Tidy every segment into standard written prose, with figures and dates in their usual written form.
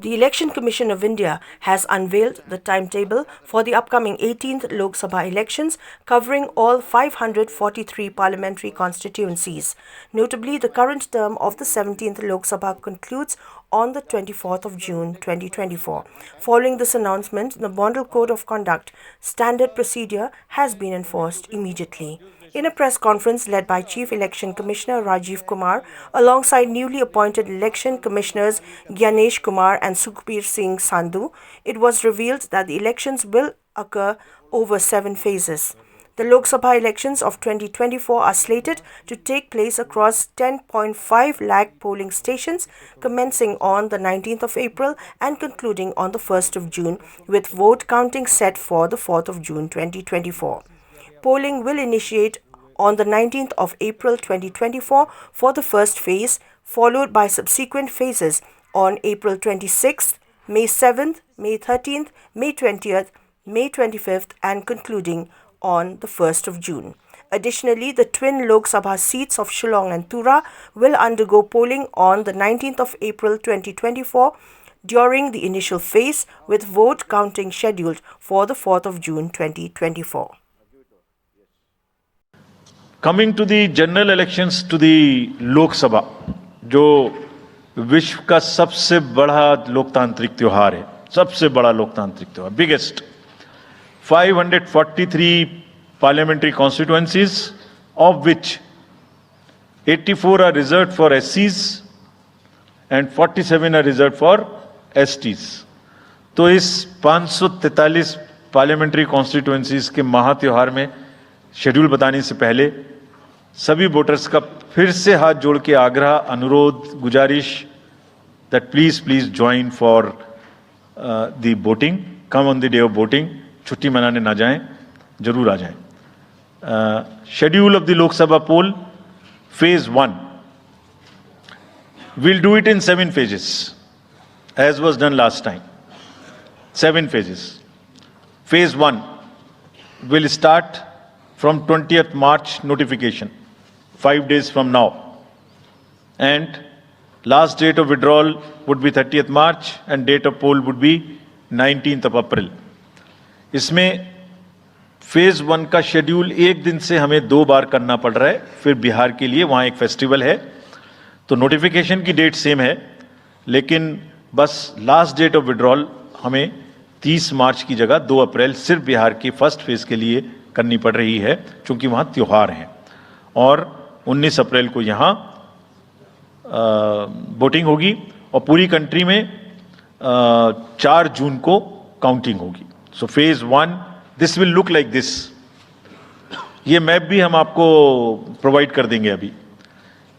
The Election Commission of India has unveiled the timetable for the upcoming 18th Lok Sabha elections covering all 543 parliamentary constituencies. Notably, the current term of the 17th Lok Sabha concludes on the 24th of June 2024. Following this announcement, the Model Code of Conduct standard procedure has been enforced immediately. In a press conference led by Chief Election Commissioner Rajiv Kumar alongside newly appointed Election Commissioners Gyanesh Kumar and Sukhbir Singh Sandhu, it was revealed that the elections will occur over 7 phases. The Lok Sabha elections of 2024 are slated to take place across 10.5 lakh polling stations commencing on the 19th of April and concluding on the 1st of June, with vote counting set for the 4th of June 2024. Polling will initiate on the 19th of April 2024 for the first phase, followed by subsequent phases on April 26th, May 7th, May 13th, May 20th, May 25th and concluding on the 1st of June. Additionally, the twin Lok Sabha seats of Shillong and Tura will undergo polling on the 19th of April 2024 during the initial phase, with vote counting scheduled for the 4th of June 2024. Coming to the general elections to the Lok Sabha, जो विश्व का सबसे बड़ा लोकतांत्रिक त्योहार है, सबसे बड़ा लोकतांत्रिक त्योहार, biggest, 543 parliamentary constituencies, of which 84 are reserved for SCs and 47 are reserved for STs. तो इस 543 parliamentary constituencies के महात्योहार में शेड्यूल बताने से पहले सभी वोटर्स का फिर से हाथ जोड़ के आग्रह, अनुरोध, गुजारिश that please join for the voting, come on the day of voting, छुट्टी मनाने ना जाएं, जरूर आ जाएं. शेड्यूल ऑफ द लोक सभा पोल, phase 1, we'll do it in 7 phases as was done last time. 7 phases. Phase 1 will start from 20th March notification, 5 days from now, and last date of withdrawal would be 30th March and date of poll would be 19th of April. इसमें phase 1 का schedule एक दिन से हमें 2 बार करना पड़ रहा है. फिर बिहार के लिए वहाँ एक फेस्टिवल है, तो नोटिफिकेशन की डेट सेम है, लेकिन बस लास्ट डेट ऑफ विड्रॉल हमें 30 मार्च की जगह 2 अप्रैल सिर्फ बिहार की फर्स्ट फेज के लिए करनी पड़ रही है, क्योंकि वहाँ त्योहार हैं. और 19 अप्रैल को यहाँ वोटिंग होगी और पूरी कंट्री में 4 जून को काउंटिंग होगी. So phase 1 this will look like this. ये मैप भी हम आपको प्रोवाइड कर देंगे. अभी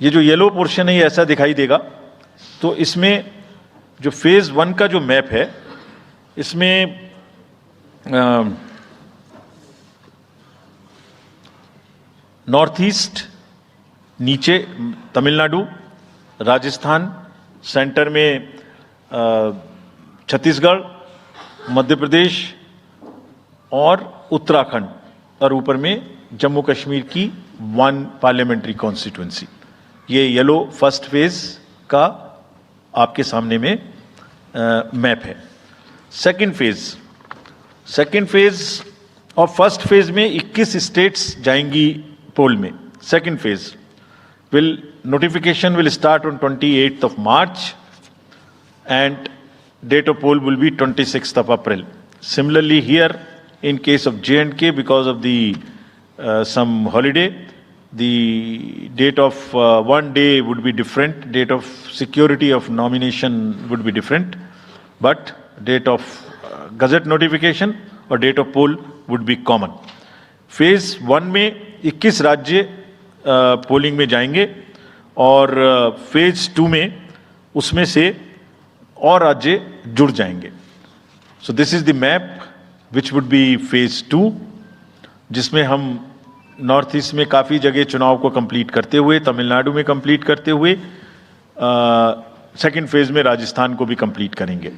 ये जो येलो पोर्शन है ये ऐसा दिखाई देगा. तो इसमें जो फेज 1 का जो मैप है, इसमें नॉर्थ ईस्ट, नीचे तमिलनाडु, राजस्थान, सेंटर में छत्तीसगढ़, मध्य प्रदेश और उत्तराखंड, और ऊपर में जम्मू कश्मीर की 1 पार्लियामेंट्री कॉन्स्टिट्यूंसी. ये येलो फर्स्ट फेज का आपके सामने में मैप है. सेकंड फेज और फर्स्ट फेज में 21 स्टेट्स जाएंगी पोल में. Second phase notification will start on 28th of March and date of poll will be 26th of April. Similarly here in case of J&K, because of the some holiday, the date of one day would be different, date of security of nomination would be different, but date of gazette notification और date of poll would be common. Phase 1 में 21 राज्य polling में जाएंगे और phase 2 में उसमें से और राज्य जुड़ जाएंगे. So this is the map which would be phase 2, जिसमें हम नॉर्थ ईस्ट में काफ़ी जगह चुनाव को कंप्लीट करते हुए, तमिलनाडु में कंप्लीट करते हुए, सेकंड फेज में राजस्थान को भी कंप्लीट करेंगे.